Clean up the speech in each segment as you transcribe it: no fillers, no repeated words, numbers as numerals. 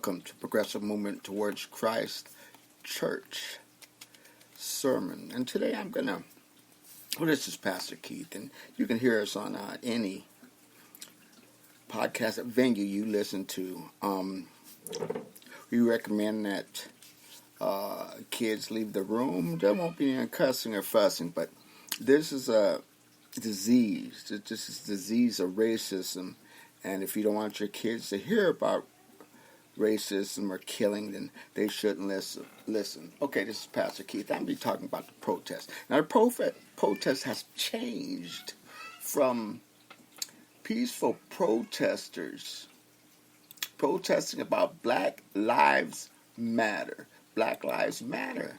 welcome to Progressive Movement Towards Christ Church Sermon. And today this is Pastor Keith, and you can hear us on any podcast venue you listen to. We recommend that kids leave the room. There won't be any cussing or fussing, but this is a disease. This is a disease of racism, and if you don't want your kids to hear about racism or killing, then they shouldn't listen. Okay, this is Pastor Keith. I'm going to be talking about the protest. Now, the protest has changed from peaceful protesters protesting about Black Lives Matter. Black Lives Matter.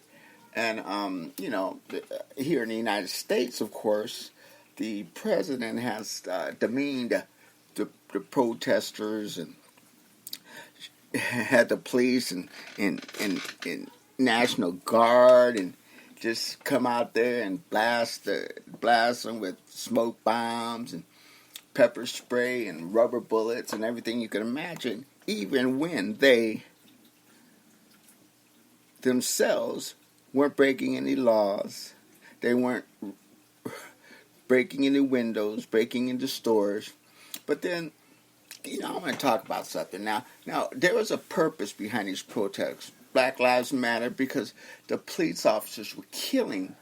And, here in the United States, of course, the president has demeaned the protesters and had the police and National Guard and just come out there and blast them with smoke bombs and pepper spray and rubber bullets and everything you can imagine, even when they themselves weren't breaking any laws. They weren't breaking any windows, breaking into stores. But then, I'm going to talk about something. Now, there was a purpose behind these protests. Black Lives Matter, because the police officers were killing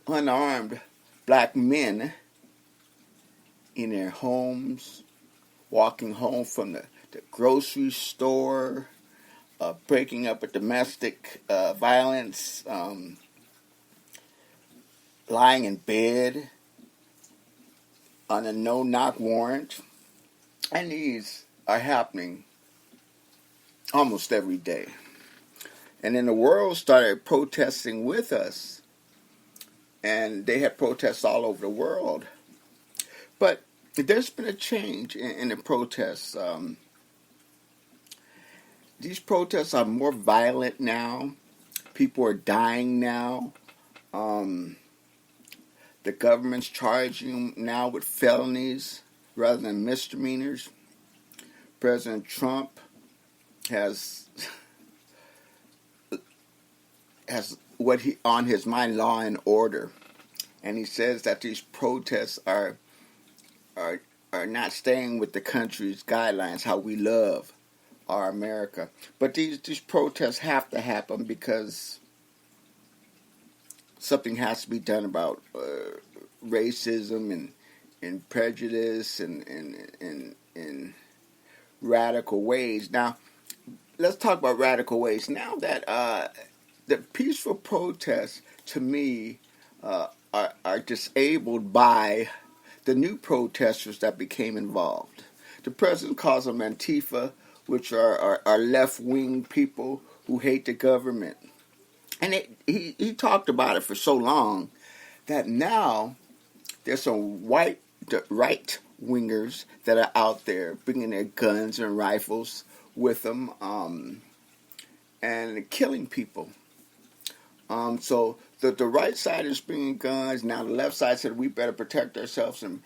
unarmed black men in their homes, walking home from the grocery store, breaking up a domestic violence, lying in bed on a no-knock warrant. And these are happening almost every day. And then the world started protesting with us. And they had protests all over the world. But there's been a change in the protests. These protests are more violent now. People are dying now. The government's charging them now with felonies rather than misdemeanors. President Trump has what he on his mind, law and order, and he says that these protests are not staying with the country's guidelines, how we love our America. But these protests have to happen because something has to be done about racism and prejudice and radical ways. Now, let's talk about radical ways. Now that the peaceful protests, to me, are disabled by the new protesters that became involved. The president calls them Antifa, which are left-wing people who hate the government. And he talked about it for so long that now there's some right-wingers that are out there bringing their guns and rifles with them and killing people. So the right side is bringing guns. Now the left side said we better protect ourselves and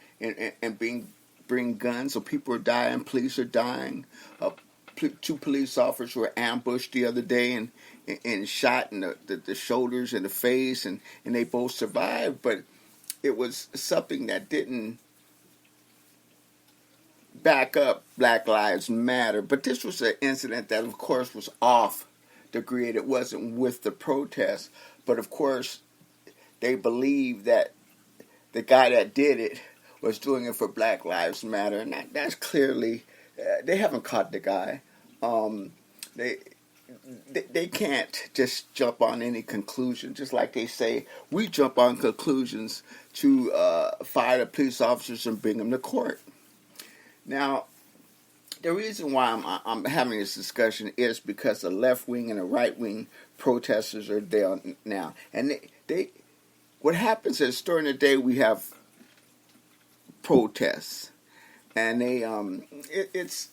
bring guns. So people are dying. Police are dying. 2 police officers were ambushed the other day and shot in the shoulders and the face, and they both survived. But it was something that didn't back up Black Lives Matter. But this was an incident that, of course, was off the grid. It wasn't with the protest. But, of course, they believe that the guy that did it was doing it for Black Lives Matter. And that's clearly, they haven't caught the guy. They can't just jump on any conclusion. Just like they say, we jump on conclusions to fire the police officers and bring them to court. Now, the reason why I'm having this discussion is because the left-wing and the right-wing protesters are there now. And they what happens is during the day we have protests. And it's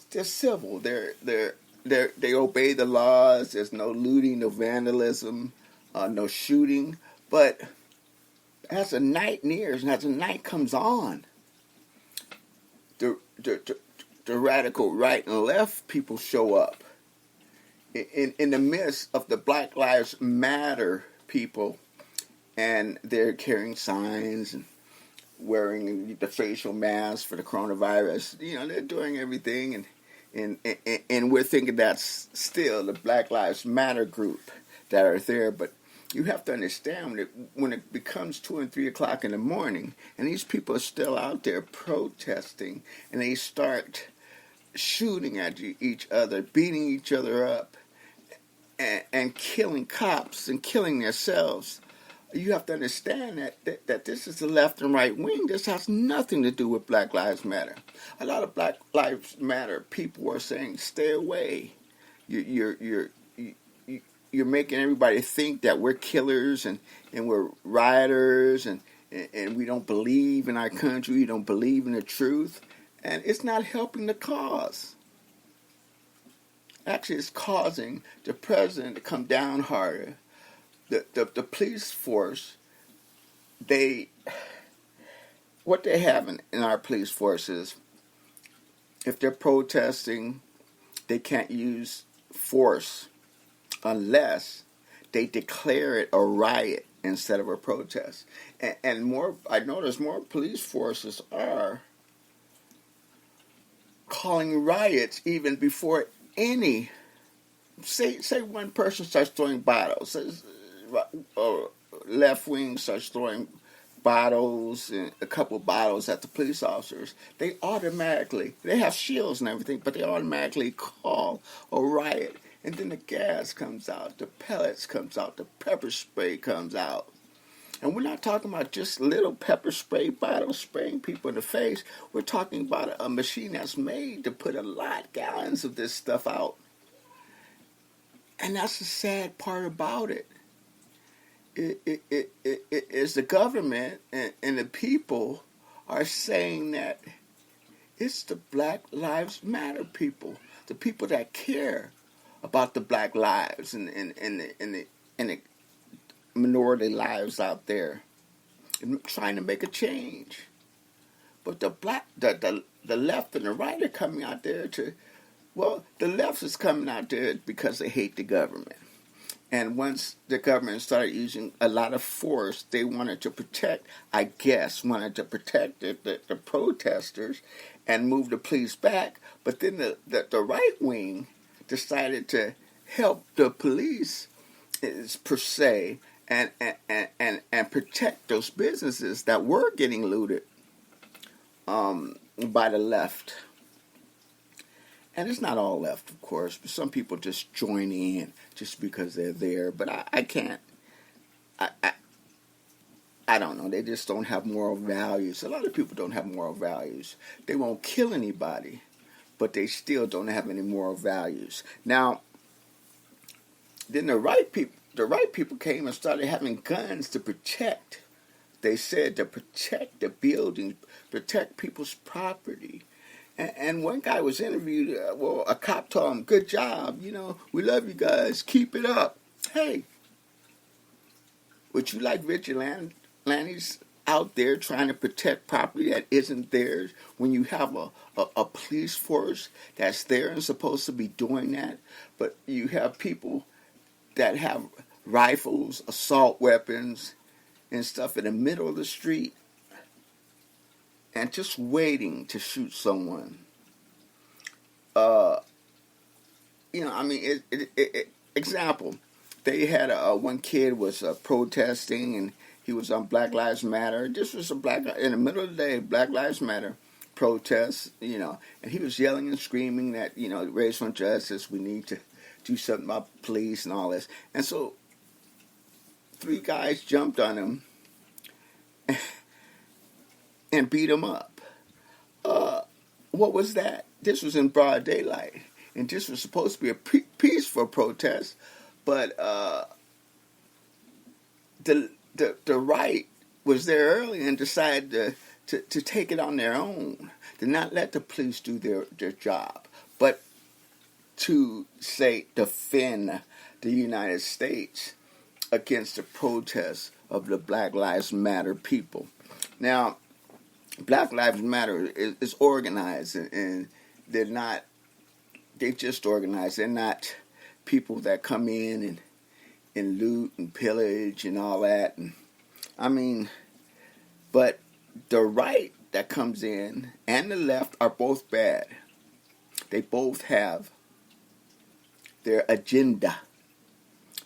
they're civil. They obey the laws. There's no looting, no vandalism, no shooting. But as the night nears and as the night comes on, the the radical right and left people show up in the midst of the Black Lives Matter people, and they're carrying signs and wearing the facial mask for the coronavirus. They're doing everything, and we're thinking that's still the Black Lives Matter group that are there. But you have to understand that when it becomes 2 and 3 o'clock in the morning, and these people are still out there protesting, and they start shooting at each other, beating each other up, and killing cops and killing themselves. You have to understand that this is the left and right wing. This has nothing to do with Black Lives Matter. A lot of Black Lives Matter people are saying, "Stay away. You're making everybody think that we're killers and we're rioters and we don't believe in our country. We don't believe in the truth, and it's not helping the cause. Actually, it's causing the president to come down harder. The police force, what they have in our police force is, if they're protesting, they can't use force unless they declare it a riot instead of a protest. And more, I notice more police forces are calling riots even before any, say one person starts throwing bottles, left wing starts throwing bottles and a couple bottles at the police officers, they have shields and everything, but they automatically call a riot. And then the gas comes out, the pellets comes out, the pepper spray comes out. And we're not talking about just little pepper spray bottles spraying people in the face. We're talking about a machine that's made to put a lot, gallons of this stuff out. And that's the sad part about it. It is the government and the people are saying that it's the Black Lives Matter people, the people that care about the black lives and the minority lives out there, and trying to make a change. But the left and the right are coming out there the left is coming out there because they hate the government. And once the government started using a lot of force, they wanted to protect the protesters and move the police back. But then the right wing decided to help the police, per se, and protect those businesses that were getting looted by the left. And it's not all left, of course, but some people just join in just because they're there. But I can't. I don't know. They just don't have moral values. A lot of people don't have moral values. They won't kill anybody, but they still don't have any moral values. Now, then the right people came and started having guns to protect. They said to protect the buildings, protect people's property. And one guy was interviewed, a cop told him, "Good job, we love you guys, keep it up." Hey, would you like vigilantes out there trying to protect property that isn't theirs when you have a police force that's there and supposed to be doing that? But you have people that have rifles, assault weapons, and stuff in the middle of the street, and just waiting to shoot someone. Example, they had one kid was protesting, and he was on Black Lives Matter. This was in the middle of the day, Black Lives Matter protest, and he was yelling and screaming that, racial injustice, we need to do something about police and all this. And so 3 guys jumped on him and beat him up. What was that? This was in broad daylight, and this was supposed to be a peaceful protest, but the right was there early and decided to take it on their own, to not let the police do their job, but to defend the United States against the protests of the Black Lives Matter people. Now, Black Lives Matter is organized, and they're not. They just organized. They're not people that come in and loot and pillage and all that. And I mean, but the right that comes in and the left are both bad. They both have their agenda.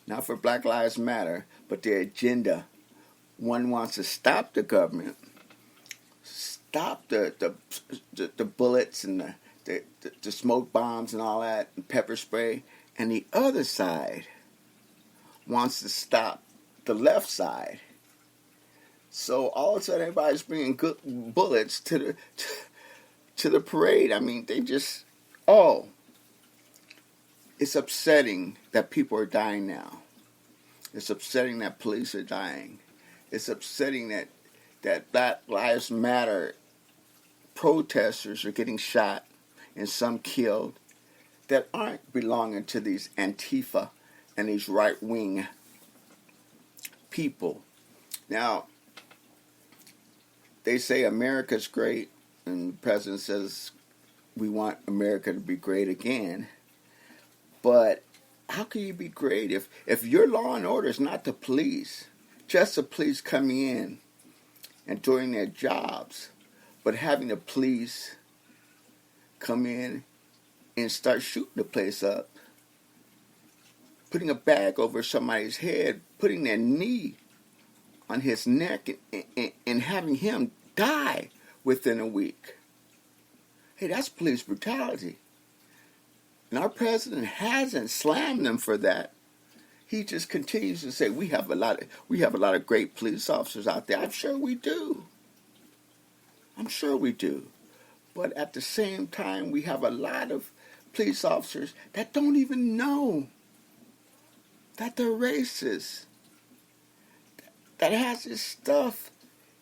Not for Black Lives Matter, but their agenda. One wants to stop the government, stop the bullets and the smoke bombs and all that, and pepper spray. And the other side wants to stop the left side. So all of a sudden, everybody's bringing good bullets to the parade. I mean, they just it's upsetting that people are dying now. It's upsetting that police are dying. It's upsetting that Black Lives Matter protesters are getting shot and some killed that aren't belonging to these Antifa and these right-wing people. Now, they say America's great, and the president says we want America to be great again. But how can you be great if your law and order is not the police, just the police coming in and doing their jobs, but having the police come in and start shooting the place up, putting a bag over somebody's head, putting their knee on his neck and having him die within a week. Hey, that's police brutality. And our president hasn't slammed them for that. He just continues to say we have a lot of great police officers out there. I'm sure we do. But at the same time, we have a lot of police officers that don't even know that they're racist. That has this stuff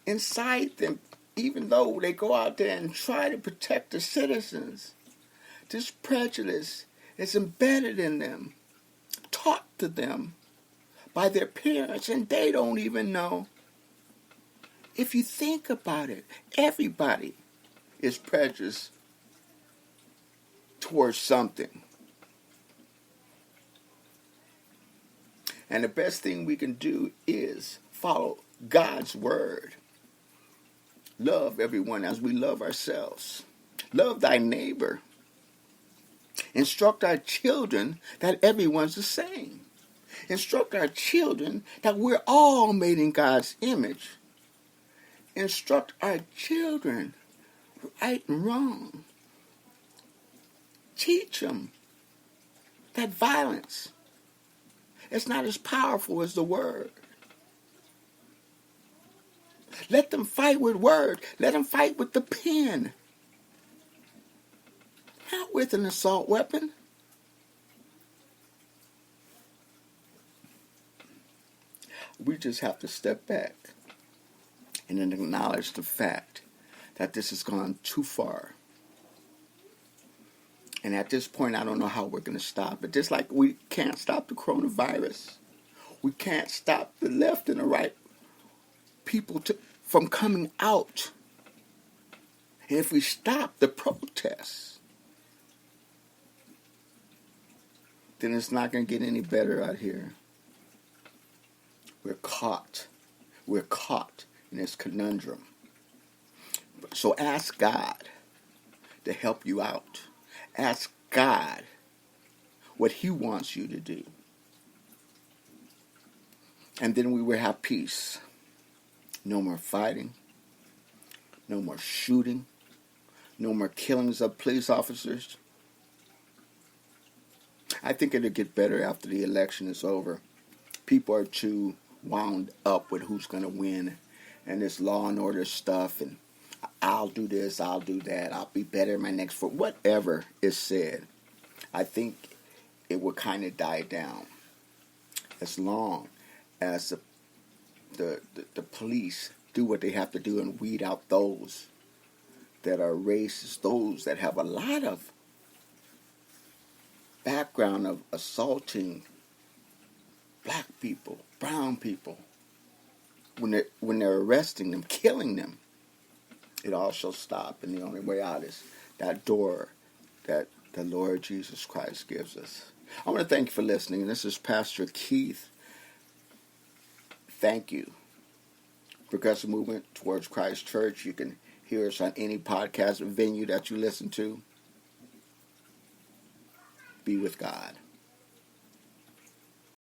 inside them, even though they go out there and try to protect the citizens. This prejudice is embedded in them, taught to them by their parents, and they don't even know. If you think about it, everybody is prejudiced towards something. And the best thing we can do is follow God's word. Love everyone as we love ourselves. Love thy neighbor. Instruct our children that everyone's the same. Instruct our children that we're all made in God's image. Instruct our children right and wrong. Teach them that violence is not as powerful as the word. Let them fight with word. Let them fight with the pen. Not with an assault weapon. We just have to step back and then acknowledge the fact that this has gone too far. And at this point, I don't know how we're going to stop it. Just like we can't stop the coronavirus. We can't stop the left and the right people from coming out. And if we stop the protests, then it's not going to get any better out here. We're caught in this conundrum. So ask God to help you out. Ask God what He wants you to do. And then we will have peace. No more fighting. No more shooting. No more killings of police officers. I think it'll get better after the election is over. People are too wound up with who's going to win and this law and order stuff and I'll do this, I'll do that, I'll be better in my next vote. Whatever is said, I think it will kind of die down as long as the police do what they have to do and weed out those that are racist, those that have a lot of background of assaulting black people, brown people, when they're arresting them, killing them. It all shall stop, and the only way out is that door that the Lord Jesus Christ gives us. I want to thank you for listening. This is Pastor Keith. Thank you. Progressive Movement Towards Christ Church. You can hear us on any podcast venue that you listen to. Be with God.